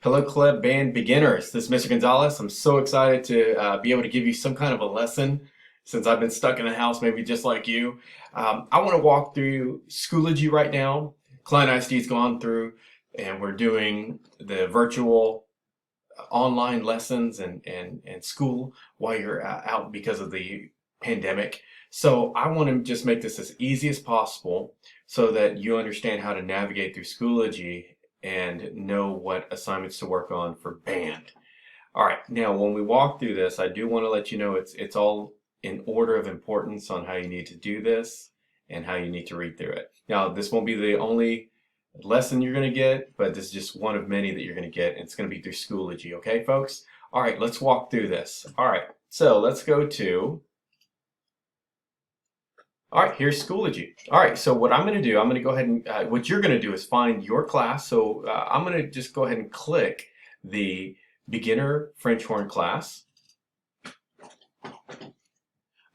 Hello, Club Band Beginners. This is Mr. Gonzales. I'm so excited to be able to give you some kind of a lesson since I've been stuck in the house, maybe just like you. I want to walk through Schoology right now. Client ISD's gone through, and we're doing the virtual online lessons and school while you're out because of the pandemic. So I want to just make this as easy as possible so that you understand how to navigate through Schoology and know what assignments to work on for band. All right, now when we walk through this, I do want to let you know it's all in order of importance on how you need to do this and how you need to read through it. Now, this won't be the only lesson you're going to get, but this is just one of many that you're going to get, and it's going to be through Schoology, okay, folks? All right, let's walk through this. All right, so let's go to all right, here's Schoology. All right, so what I'm going to do, I'm going to go ahead and, what you're going to do is find your class. So I'm going to just go ahead and click the Beginner French Horn class.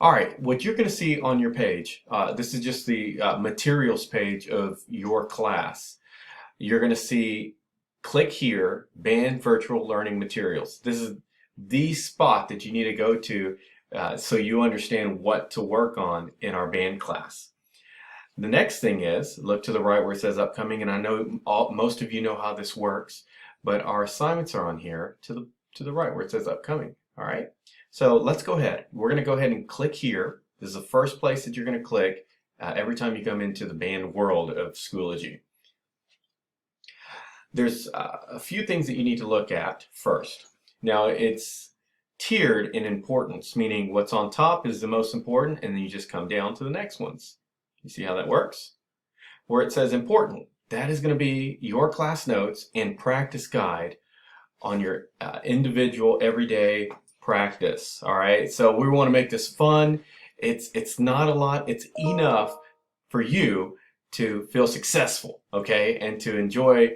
All right, what you're going to see on your page, this is just the materials page of your class. You're going to see, click here, Band Virtual Learning Materials. This is the spot that you need to go to so you understand what to work on in our band class. The next thing is, look to the right where it says upcoming, and I know most of you know how this works, but our assignments are on here to the right where it says upcoming. All right, so let's go ahead. We're going to go ahead and click here. This is the first place that you're going to click every time you come into the band world of Schoology. There's a few things that you need to look at first. Now, it's tiered in importance, meaning what's on top is the most important, and then you just come down to the next ones. You see how that works? Where it says important, that is going to be your class notes and practice guide on your individual everyday practice. All right, so we want to make this fun. It's not a lot, it's enough for you to feel successful, okay, and to enjoy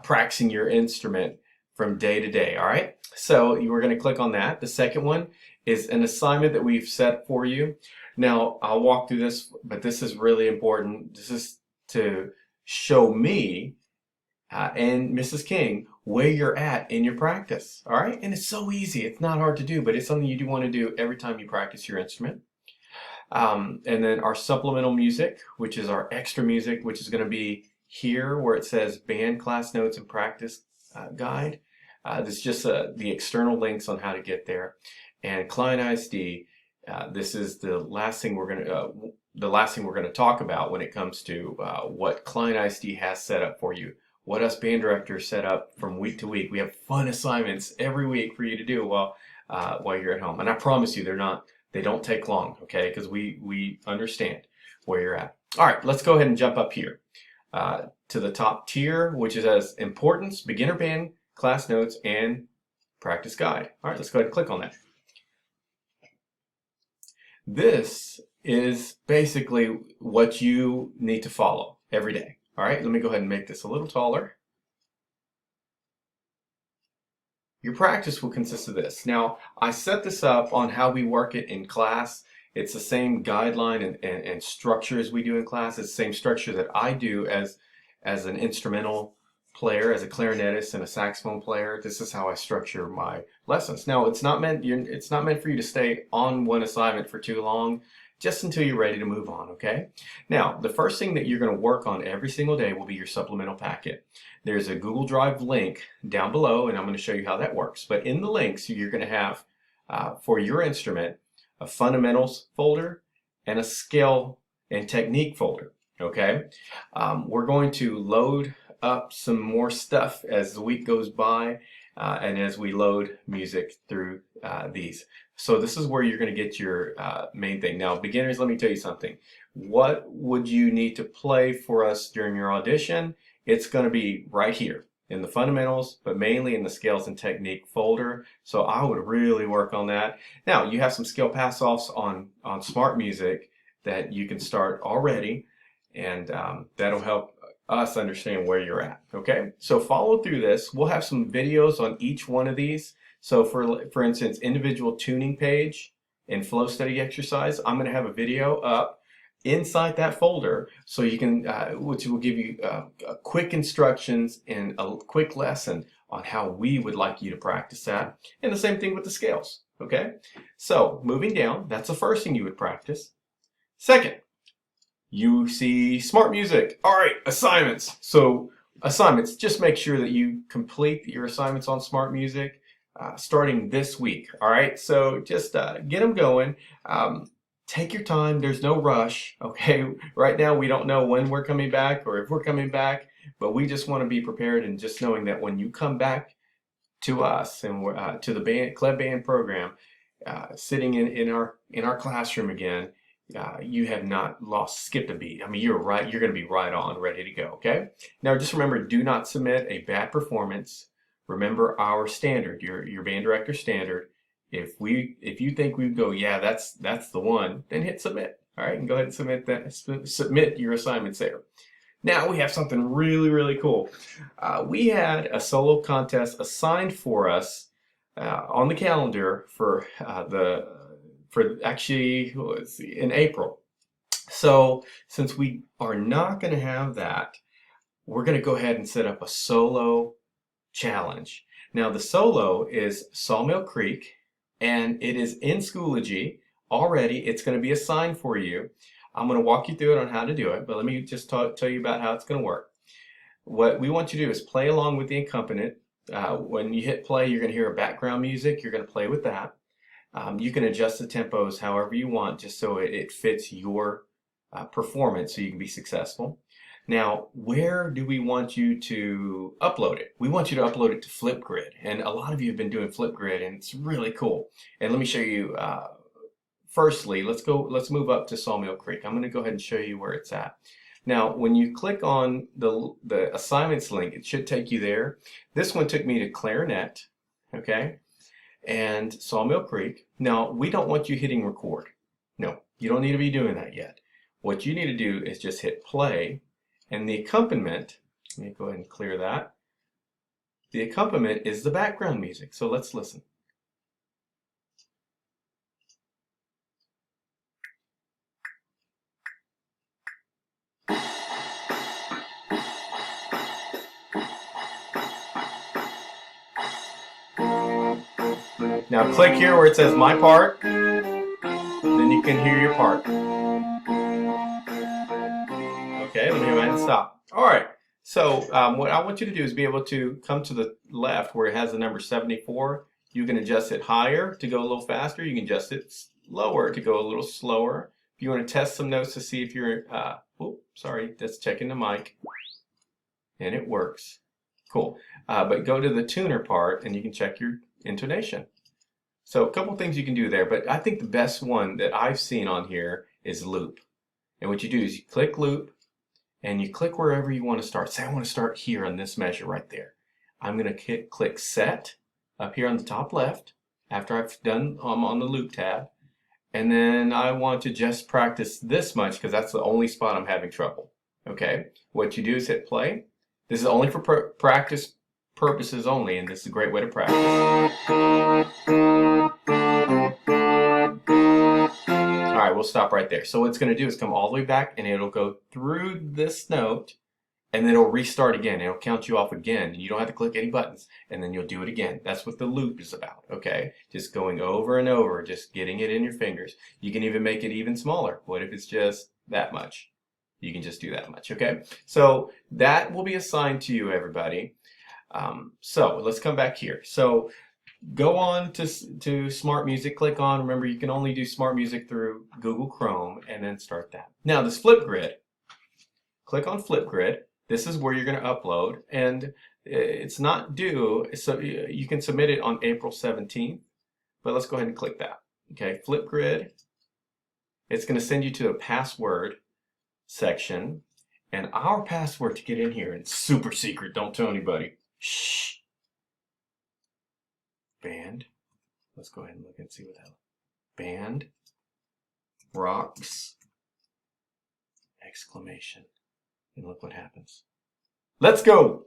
practicing your instrument from day to day. All right, so you are going to click on that. The second one is an assignment that we've set for you. Now, I'll walk through this, but this is really important. This is to show me and Mrs. King where you're at in your practice. All right, and it's so easy. It's not hard to do, but it's something you do want to do every time you practice your instrument. And then our supplemental music, which is our extra music, which is going to be here where it says band class notes and practice guide. This is just the external links on how to get there. And Client ISD, this is the last thing we're going to talk about when it comes to what Client ISD has set up for you. What us band directors set up from week to week. We have fun assignments every week for you to do while you're at home. And I promise you, they don't take long, okay? Because we understand where you're at. All right, let's go ahead and jump up here to the top tier, which is as importance, beginner band, class notes, and practice guide. All right, let's go ahead and click on that. This is basically what you need to follow every day. All right, let me go ahead and make this a little taller. Your practice will consist of this. Now, I set this up on how we work it in class. It's the same guideline and structure as we do in class. It's the same structure that I do as an instrumental player, as a clarinetist and a saxophone player. This is how I structure my lessons. Now, it's not meant for you to stay on one assignment for too long, just until you're ready to move on, okay? Now, the first thing that you're going to work on every single day will be your supplemental packet. There's a Google Drive link down below, and I'm going to show you how that works. But in the links, you're going to have, for your instrument, a fundamentals folder and a scale and technique folder, okay? We're going to load up some more stuff as the week goes by and as we load music through these. So this is where you're going to get your main thing. Now, beginners, let me tell you something. What would you need to play for us during your audition? It's going to be right here in the fundamentals, but mainly in the scales and technique folder. So I would really work on that. Now, you have some scale pass-offs on Smart Music that you can start already, and that'll help us understand where you're at, okay? So follow through this. We'll have some videos on each one of these. So for instance, individual tuning page and flow study exercise, I'm gonna have a video up inside that folder so you can, which will give you quick instructions and a quick lesson on how we would like you to practice that. And the same thing with the scales, okay? So moving down, that's the first thing you would practice. Second, you see smart music. All right, assignments. So assignments, just make sure that you complete your assignments on smart music starting this week. All right, so just get them going. Take your time. There's no rush, okay? Right now, we don't know when we're coming back or if we're coming back, but we just want to be prepared, and just knowing that when you come back to us and to the club band program, sitting in our classroom again, you have not skipped a beat. I mean, you're right. You're going to be right on, ready to go. Okay. Now, just remember, do not submit a bad performance. Remember our standard, your band director standard. If you think we go, yeah, that's the one, then hit submit. All right, and go ahead and submit your assignments there. Now we have something really, really cool. We had a solo contest assigned for us on the calendar for actually, let's see, in April. So since we are not going to have that, we're going to go ahead and set up a solo challenge. Now the solo is Sawmill Creek, and it is in Schoology already. It's going to be assigned for you. I'm going to walk you through it on how to do it, but let me just tell you about how it's going to work. What we want you to do is play along with the accompaniment. When you hit play, you're going to hear a background music. You're going to play with that. You can adjust the tempos however you want, just so it fits your performance so you can be successful. Now, where do we want you to upload it? We want you to upload it to Flipgrid, and a lot of you have been doing Flipgrid, and it's really cool. And let me show you. Firstly, let's move up to Sawmill Creek. I'm going to go ahead and show you where it's at. Now, when you click on the assignments link, it should take you there. This one took me to clarinet, okay, and Sawmill Creek. Now, we don't want you hitting record. No, you don't need to be doing that yet. What you need to do is just hit play, and the accompaniment, let me go ahead and clear that. The accompaniment is the background music, so let's listen. Now click here where it says my part, then you can hear your part. Okay, let me go ahead and stop. All right, so what I want you to do is be able to come to the left where it has the number 74. You can adjust it higher to go a little faster. You can adjust it lower to go a little slower. If you want to test some notes to see if you're, sorry, that's checking the mic. And it works. Cool. But go to the tuner part and you can check your intonation. So a couple things you can do there, but I think the best one that I've seen on here is loop. And what you do is you click loop and you click wherever you want to start. Say I want to start here on this measure right there. I'm going to click set up here on the top left after I've done on the loop tab. And then I want to just practice this much because that's the only spot I'm having trouble. Okay, what you do is hit play. This is only for practice purposes only, and this is a great way to practice. All right, we'll stop right there. So what it's going to do is come all the way back, and it'll go through this note, and then it'll restart again. It'll count you off again, and you don't have to click any buttons, and then you'll do it again. That's what the loop is about, okay? Just going over and over, just getting it in your fingers. You can even make it even smaller. What if it's just that much? You can just do that much, okay? So that will be assigned to you, everybody. So let's come back here. So go on to Smart Music, click on, remember you can only do Smart Music through Google Chrome, and then start that. Now this Flipgrid, click on Flipgrid. This is where you're going to upload, and it's not due, so you can submit it on April 17th, but let's go ahead and click that. Okay, Flipgrid, it's going to send you to a password section, and our password to get in here, it's super secret, don't tell anybody. Shh. Band. Let's go ahead and look and see what that. Band rocks exclamation. And look what happens. Let's go.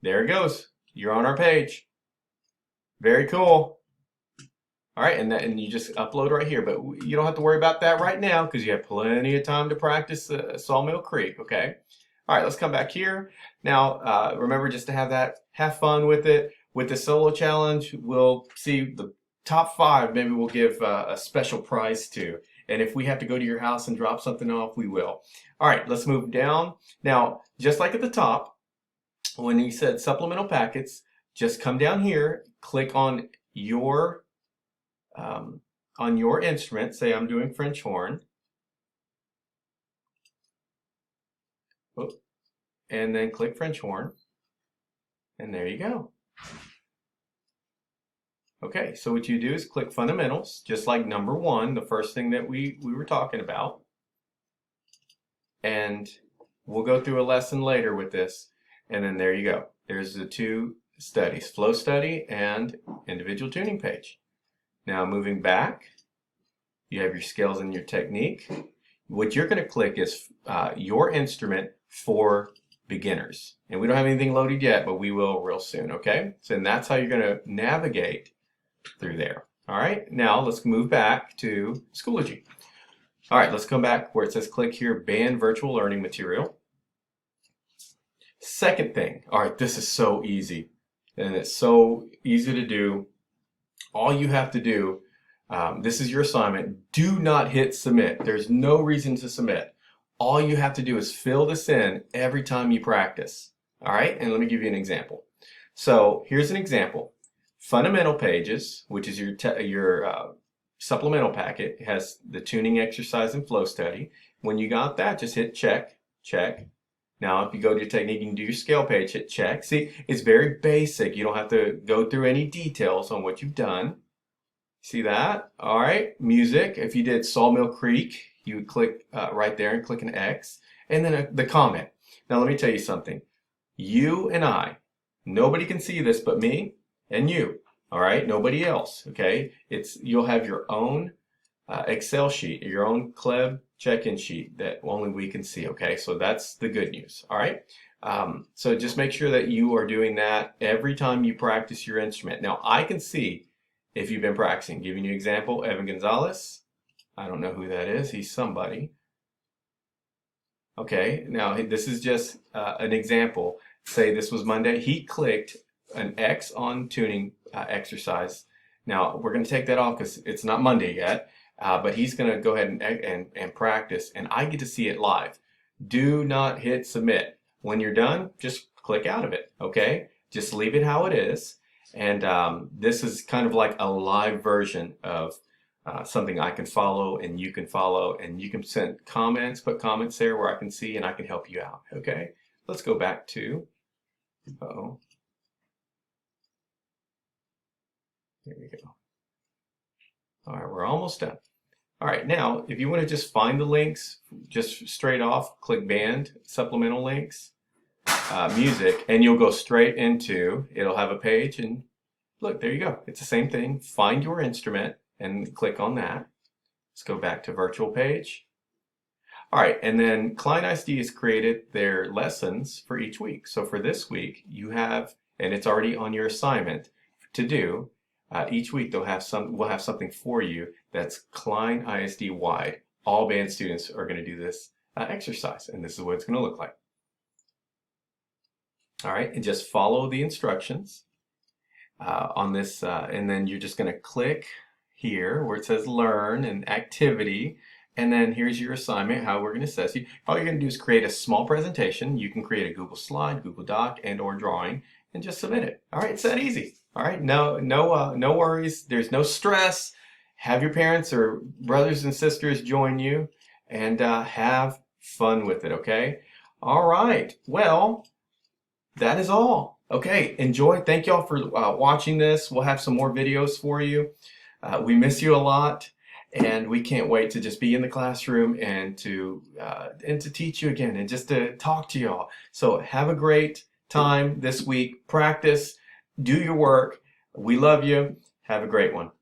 There it goes. You're on our page. Very cool. All right, and you just upload right here, but you don't have to worry about that right now because you have plenty of time to practice Sawmill Creek, okay? All right, let's come back here. Now, remember just to have fun with it. With the solo challenge, we'll see the top 5, maybe we'll give a special prize to. And if we have to go to your house and drop something off, we will. All right, let's move down. Now, just like at the top, when you said supplemental packets, just come down here, click on your instrument. Say I'm doing French horn. And then click French horn. And there you go. Okay, so what you do is click fundamentals, just like number 1, the first thing that we were talking about. And we'll go through a lesson later with this. And then there you go. There's the 2 studies, flow study and individual tuning page. Now moving back, you have your scales and your technique. What you're going to click is your instrument for beginners. And we don't have anything loaded yet, but we will real soon, okay? So and that's how you're going to navigate through there. All right, now let's move back to Schoology. All right, let's come back where it says click here, band virtual learning material. Second thing, all right, this is so easy. And it's so easy to do. All you have to do, this is your assignment, do not hit submit. There's no reason to submit. All you have to do is fill this in every time you practice. All right, and let me give you an example. So here's an example. Fundamental pages, which is your supplemental packet, it has the tuning exercise and flow study. When you got that, just hit check, check. Now, if you go to your technique, you can do your scale page, hit check. See, it's very basic. You don't have to go through any details on what you've done. See that? All right, music. If you did Sawmill Creek, you would click right there and click an X. And then the comment. Now, let me tell you something. You and I, nobody can see this but me and you. All right, nobody else, okay? You'll have your own Excel sheet, your own CLEB check-in sheet that only we can see, okay? So that's the good news, all right? So just make sure that you are doing that every time you practice your instrument. Now, I can see if you've been practicing. Giving you an example, Evan Gonzales. I don't know who that is. He's somebody. Okay, now this is just an example. Say this was Monday. He clicked an X on tuning exercise. Now, we're going to take that off because it's not Monday yet. But he's going to go ahead and practice, and I get to see it live. Do not hit submit. When you're done, just click out of it, okay? Just leave it how it is. And this is kind of like a live version of something I can follow and you can follow, and you can send comments, put comments there where I can see and I can help you out, okay? Let's go back to, there we go. All right, we're almost done. All right, now, if you want to just find the links, just straight off, click band, supplemental links, music, and you'll go straight into, it'll have a page, and look, there you go. It's the same thing. Find your instrument and click on that. Let's go back to virtual page. All right, and then Klein ISD has created their lessons for each week. So for this week, you have, and it's already on your assignment to do, each week we'll have something for you that's Klein ISD wide. All band students are going to do this exercise, and this is what it's going to look like. All right, and just follow the instructions on this, and then you're just going to click here where it says learn and activity, and then here's your assignment, how we're going to assess you. All you're going to do is create a small presentation. You can create a Google slide, Google Doc, and or drawing, and just submit it. All right, it's that easy. All right, no worries. There's no stress. Have your parents or brothers and sisters join you, and have fun with it, okay? All right, well, that is all. Okay, enjoy. Thank y'all for watching this. We'll have some more videos for you. We miss you a lot, and we can't wait to just be in the classroom and to teach you again and just to talk to y'all. So have a great time this week. Practice. Do your work. We love you. Have a great one.